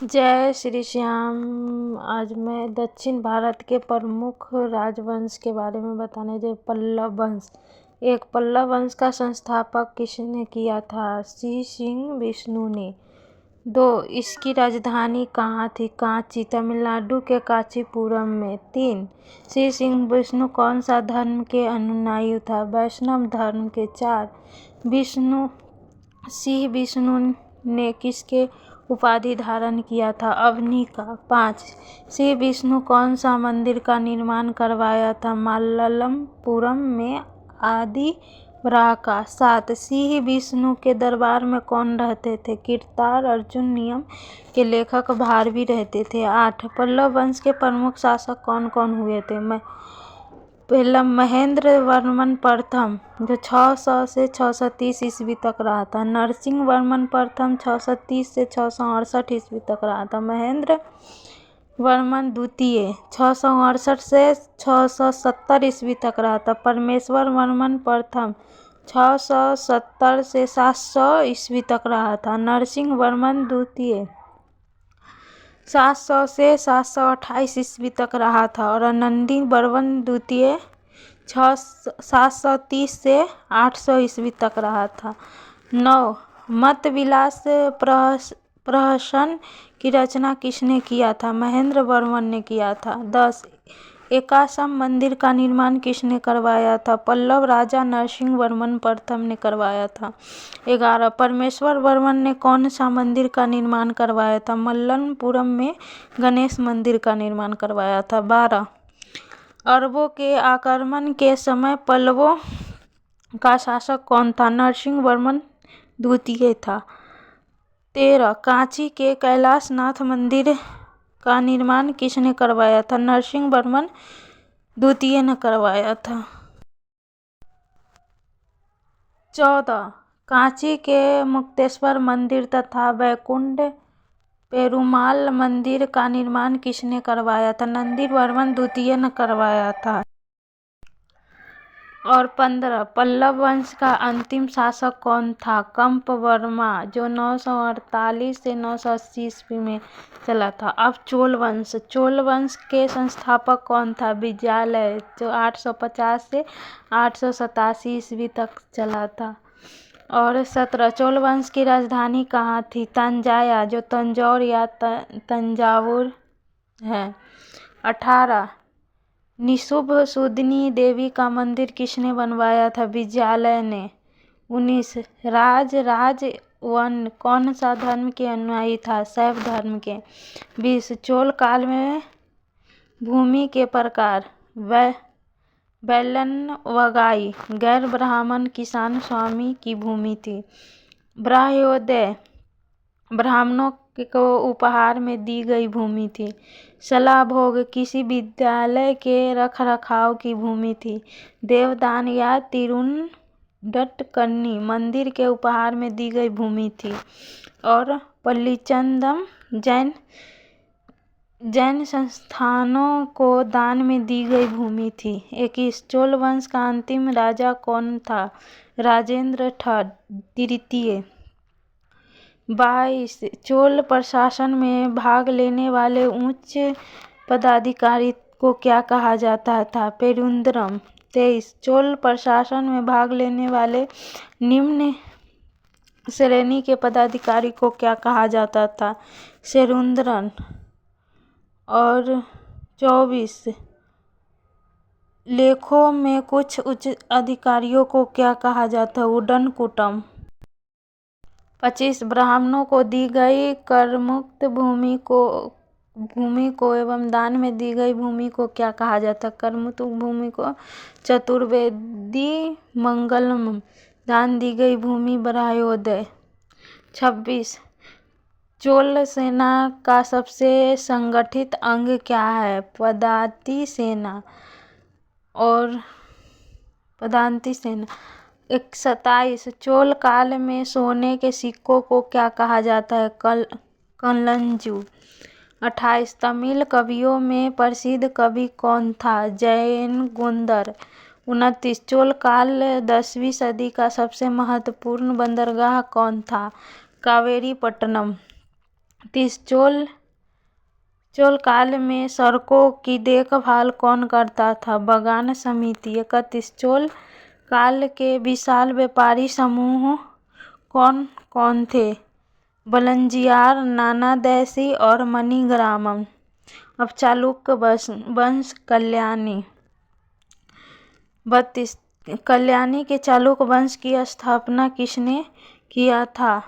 जय श्री श्याम। आज मैं दक्षिण भारत के प्रमुख राजवंश के बारे में बताने जो पल्लव वंश। एक पल्लव वंश का संस्थापक किसने किया था? श्री सिंह विष्णु ने। 2. इसकी राजधानी कहाँ थी? कांची, तमिलनाडु के कांचीपुरम में। 3. श्री सिंह विष्णु कौन सा धर्म के अनुयायी था? वैष्णव धर्म के। 4. सिंह विष्णु ने किसके उपाधि धारण किया था? अवनी का। 5. श्री विष्णु कौन सा मंदिर का निर्माण करवाया था? मालल्लपुरम में आदि वराह का। 7. श्री विष्णु के दरबार में कौन रहते थे? कीर्तार अर्जुन नियम के लेखक भारवी रहते थे। 8. पल्लव वंश के प्रमुख शासक कौन कौन हुए थे? पहला महेंद्र वर्मन प्रथम, जो 600 से 630 ईस्वी तक रहा था। नरसिंह वर्मन प्रथम 630 से 668 ईस्वी तक रहा था। महेंद्र वर्मन द्वितीय 668 से 670 ईस्वी तक रहा था। परमेश्वर वर्मन प्रथम 670 से 700 ईस्वी तक रहा था। नरसिंह वर्मन द्वितीय 700 से 728 ईस्वी तक रहा था। और नंदी वर्मन द्वितीय 730 से 800 ईस्वी तक रहा था। 9. मत विलास प्रहसन की रचना किसने किया था? महेंद्र वर्मन ने किया था। 10. एकाश्म मंदिर का निर्माण किसने करवाया था? पल्लव राजा नरसिंह वर्मन प्रथम ने करवाया था। 11. परमेश्वर वर्मन ने कौन सा मंदिर का निर्माण करवाया था? मल्लपुरम में गणेश मंदिर का निर्माण करवाया था। 12. अरबों के आक्रमण के समय पल्लवों का शासक कौन था? नरसिंह वर्मन द्वितीय था। 13. कांची के कैलाशनाथ मंदिर का निर्माण किसने करवाया था? नरसिंह वर्मन द्वितीय ने करवाया था। 14. कांची के मुक्तेश्वर मंदिर तथा वैकुंठ पेरुमाल मंदिर का निर्माण किसने करवाया था? नंदी वर्मन द्वितीय ने करवाया था। और 15. पल्लव वंश का अंतिम शासक कौन था? कंपवर्मा, जो 948 से 980 ईस्वी में चला था। अब चोल वंश के संस्थापक कौन था? विजयालय, जो 850 से 887 ईस्वी तक चला था। और 17. चोल वंश की राजधानी कहाँ थी? तंजाया, जो तंजौर या तंजावुर है। 18. निशुंभ सुदनी देवी का मंदिर किसने बनवाया था? विजयालय ने। 19. राजवन कौन सा धर्म के अनुयायी था? शैव धर्म के। 20. चोल काल में भूमि के प्रकार बैलनवगाई, गैर ब्राह्मण किसान स्वामी की भूमि थी। ब्राह्मणोदय ब्राह्मणों को उपहार में दी गई भूमि थी। शलाभोग किसी विद्यालय के रखरखाव की भूमि थी। देवदान या तिरुंडटकन्नी मंदिर के उपहार में दी गई भूमि थी। और पल्लीचंदम जैन संस्थानों को दान में दी गई भूमि थी। 21. चोल वंश का अंतिम राजा कौन था? राजेंद्र तृतीय। 22. चोल प्रशासन में भाग लेने वाले उच्च पदाधिकारी को क्या कहा जाता था? पेरुंद्रम। 23. चोल प्रशासन में भाग लेने वाले निम्न श्रेणी के पदाधिकारी को क्या कहा जाता था? सेरुंद्रन। और 24. लेखों में कुछ उच्च अधिकारियों को क्या कहा जाता है? उडनकुटम। 25. ब्राह्मणों को दी गई करमुक्त भूमि को एवं दान में दी गई भूमि को क्या कहा जाता है? करमुक्त भूमि को चतुर्वेदी मंगलम, दान दी गई भूमि ब्राह्मणोदय। 26. चोल सेना का सबसे संगठित अंग क्या है? पदाति सेना। और पदाति सेना। 27. चोल काल में सोने के सिक्कों को क्या कहा जाता है? कलंजू। 28. तमिल कवियों में प्रसिद्ध कवि कौन था? जयगोंदर। 29. चोल काल 10वीं सदी का सबसे महत्वपूर्ण बंदरगाह कौन था? कावेरीपट्टनम। 30 चोल काल में सड़कों की देखभाल कौन करता था? बगान समिति। 31 चोल काल के विशाल व्यापारी समूह कौन कौन थे? बलंजियार, नानादेशी और मणिग्रामम। अब चालुक्य वंश कल्याणी। 32 कल्याणी के चालुक्य वंश की स्थापना किसने किया था?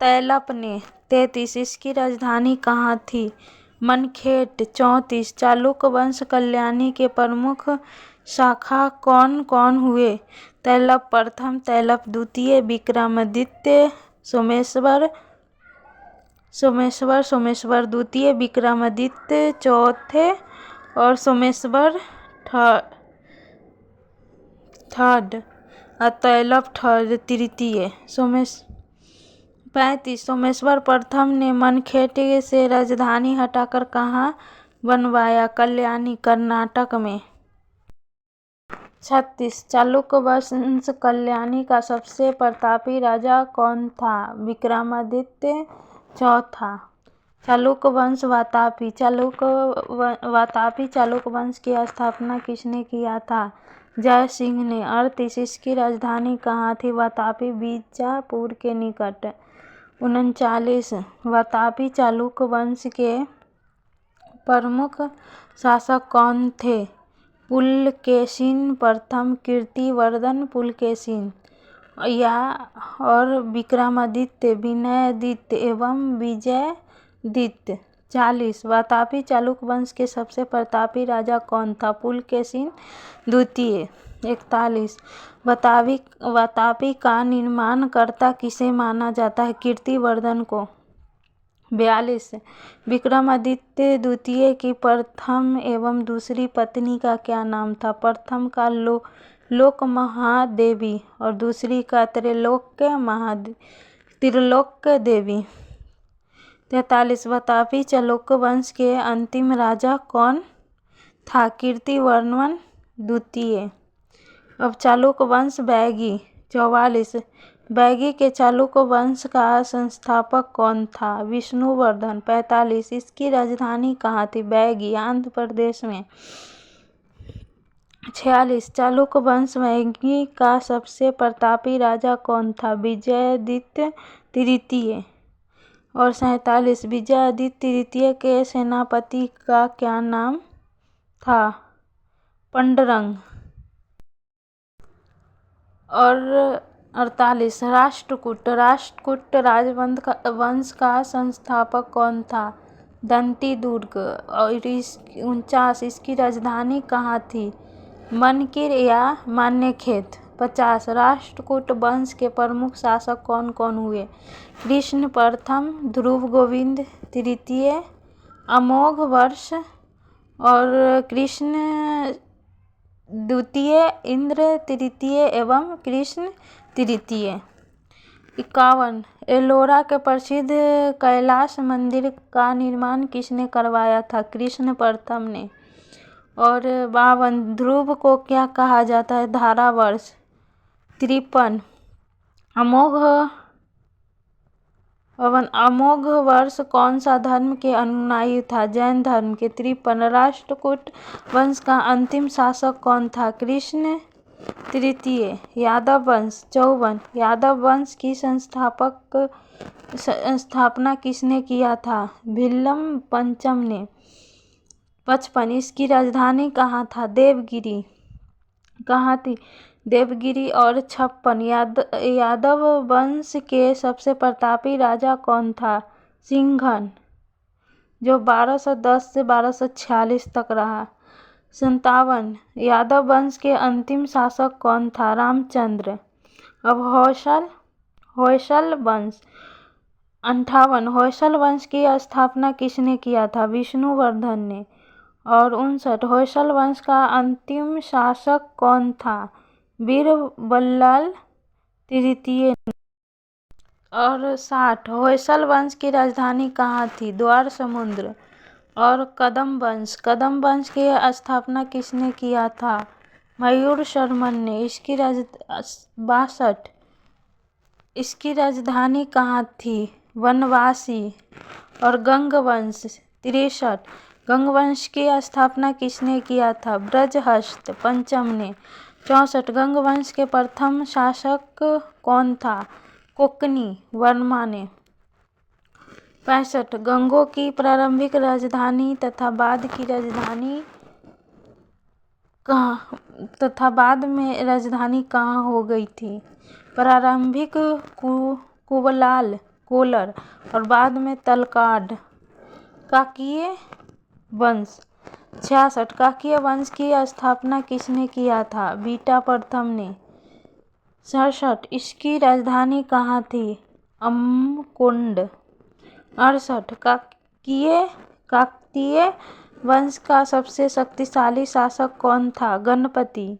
तैलप ने। 33 इसकी राजधानी कहाँ थी? मनखेट। 34 चालुक्य वंश कल्याणी के प्रमुख शाखा कौन कौन हुए? तैलप प्रथम, तैलप द्वितीय, विक्रमादित्य, सोमेश्वर द्वितीय, विक्रमादित्य चौथे और सोमेश्वर थर्ड और तैलप तृतीय। 35 सोमेश्वर प्रथम ने मनखेट से राजधानी हटाकर कहाँ बनवाया? कल्याणी, कर्नाटक में। 36 चालुक्य वंश कल्याणी का सबसे प्रतापी राजा कौन था? विक्रमादित्य चौथा। चालुक्य वंश वातापी। वातापी चालुक्य वंश की स्थापना किसने किया था? जय सिंह ने। 38 इसकी राजधानी कहाँ थी? वातापी, बीजापुर के निकट। 39 वातापी चालुक्य वंश के प्रमुख शासक कौन थे? पुलकेशिन प्रथम, कीर्तिवर्धन पुलकेशिन और विक्रमादित्य, विनयादित्य एवं विजयादित्य। 40 वातापी चालुक्य वंश के सबसे प्रतापी राजा कौन था? पुलकेशिन द्वितीय। 41 वातापी का निर्माणकर्ता किसे माना जाता है? कीर्तिवर्धन को। 42 विक्रमादित्य द्वितीय की प्रथम एवं दूसरी पत्नी का क्या नाम था? प्रथम का लोकमहादेवी और दूसरी का त्रिलोक्य देवी। 43 वातापी चालुक्य वंश के अंतिम राजा कौन था? कीर्तिवर्धन द्वितीय। अब चालुक्य वंश बैगी। 44 बैगी के चालुक्य वंश का संस्थापक कौन था? विष्णुवर्धन। 45 इसकी राजधानी कहाँ थी? बैगी, आंध्र प्रदेश में। 46 चालुक्य वंश बैगी का सबसे प्रतापी राजा कौन था? विजयादित्य तृतीय। और 47 विजयादित्य तृतीय के सेनापति का क्या नाम था? पंडरंग। और 48 राष्ट्रकूट राजवंश का संस्थापक कौन था? दंतीदुर्ग। और 49 इसकी राजधानी कहाँ थी? मनकिर या मान्यखेत। 50 राष्ट्रकूट वंश के प्रमुख शासक कौन कौन हुए? कृष्ण प्रथम, ध्रुव गोविंद तृतीय, अमोघ वर्ष और कृष्ण द्वितीय, इंद्र तृतीय एवं कृष्ण तृतीय। 51 एलोरा के प्रसिद्ध कैलाश मंदिर का निर्माण किसने करवाया था? कृष्ण प्रथम ने। और 52 ध्रुव को क्या कहा जाता है? धारावर्ष। 53 अमोघ वर्ष कौन सा धर्म के अनुयायी था? जैन धर्म के। 53 राष्ट्रकूट वंश का अंतिम शासक कौन था? कृष्ण तृतीय। यादव वंश। 54 यादव वंश की स्थापना किसने किया था? भिल्लम पंचम ने। 55 इसकी राजधानी कहाँ था? देवगिरी। कहाँ थी? देवगिरी। और 56 यादव वंश के सबसे प्रतापी राजा कौन था? सिंघन, जो 1210 से 1246 तक रहा। 57 यादव वंश के अंतिम शासक कौन था? रामचंद्र। अब होयसल वंश। 58 होयसल वंश की स्थापना किसने किया था? विष्णुवर्धन ने। और 59 होयसल वंश का अंतिम शासक कौन था? बीरबल्लाल तृतीय। और 60 होयसल वंश की राजधानी कहाँ थी? द्वार समुद्र। और कदम वंश की स्थापना किसने किया था? मयूरशर्मन ने। 62 इसकी राजधानी कहाँ थी? वनवासी और गंगवंश। 63 गंगवंश की स्थापना किसने किया था? बृहस्पत पंचम ने। 64 गंगवंश के प्रथम शासक कौन था? कोकनी वर्मा ने। 65 गंगों की प्रारंभिक राजधानी तथा बाद में राजधानी कहाँ हो गई थी? प्रारंभिक कुबलाल कोलर और बाद में तलकाड। काकतीय वंश। 66 काकतीय वंश की स्थापना किसने किया था? बीटा प्रथम ने। 67 इसकी राजधानी कहाँ थी? अम्मकोंड। 68 काकतीय वंश का सबसे शक्तिशाली शासक कौन था? गणपति।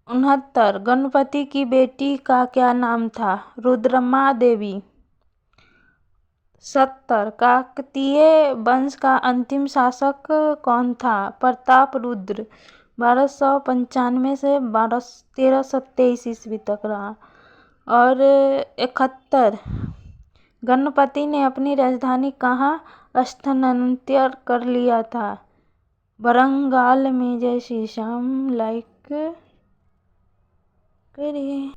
69 गणपति की बेटी का क्या नाम था? रुद्रमा देवी। 70 काकतीय वंश का अंतिम शासक कौन था? प्रतापरुद्र। 1295 से 1327 ईस्वी तक रहा। और 71 गणपति ने अपनी राजधानी कहाँ स्थानांतरित कर लिया था? वरंगाल में। जय श्री श्याम। लाइक करिए।